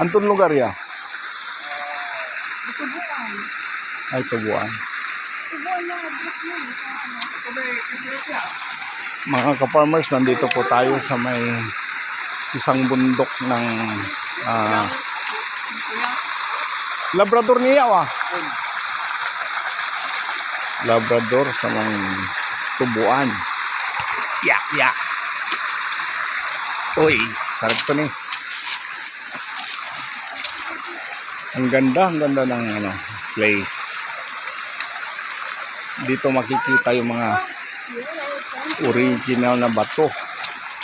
Antong lugar ya? Tubuan. Ay, Tubuan. Tubuan na address mo. Mga ka-farmers, nandito po tayo sa may isang bundok ng Labrador niya Labrador sa mga Tubuan. Ya. Uy, sarap to ni. Ang ganda ng place. Dito makikita yung mga original na bato.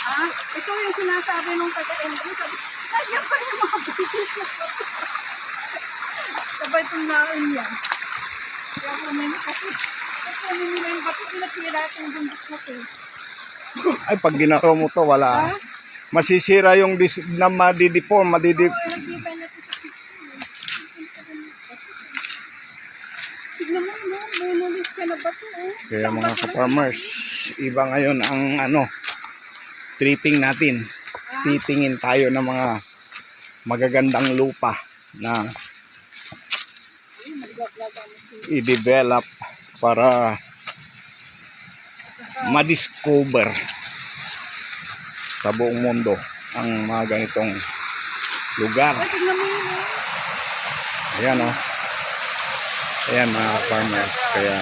Ah, ito yung sinasabi nung taga-MD. Kaya pa yung mga British na bato. Sabay itong naon yan. Kaya po nila kasi nila yung bato, pinasira itong bundok na ito. Ay, pag ginaro mo to, wala. Masisira yung na madideform, Tignan mo, no? Monolith ka na bato, oh. Kaya mga ka-farmers, iba ngayon ang tripping natin. Titingin tayo ng mga magagandang lupa na i-develop para ma-discover sa buong mundo ang mga ganitong lugar. Ay, tignan mo yun, oh. Ayan o. Ayan mga farmers. Kaya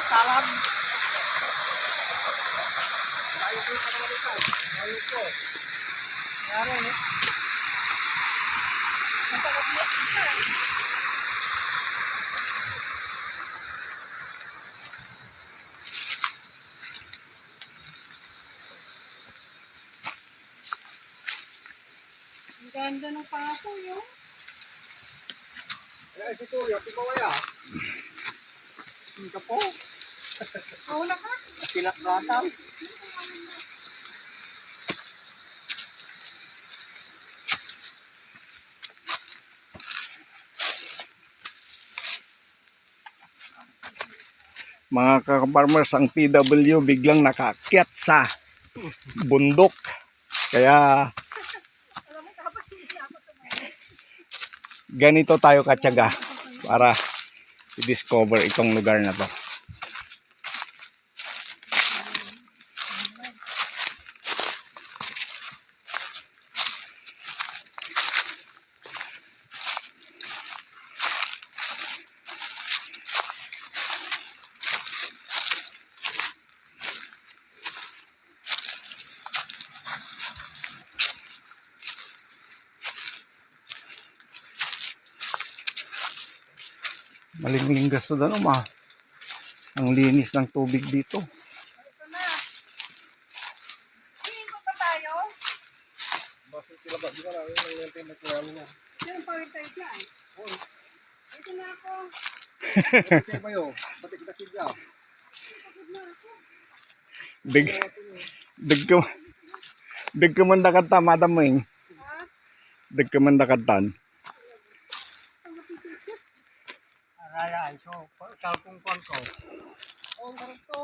Salam. Ang ganda ng papo yun. Ay, si Tulio, tumawaya. Hindi po. Oo na ka. Pinakbata. mga ka-farmers, ang PW biglang nakaakyat sa bundok. Kaya ganito tayo katyaga para i-discover itong lugar na to. Malingling gasto na naman. Ang linis ng tubig dito. Ito na. Tingin ko pa tayo. Bakit kilabas ko na yung nente na kulang niya. Sino pa rin tayo dyan? Ito na ako. Kaya ba yun? Batik na siya. Pagod na ako. Dig ka man nakanta, madam mo Ha? Dig ka man nakantan. Araya, so, ikaw kung kwan ko. Oo, ganito.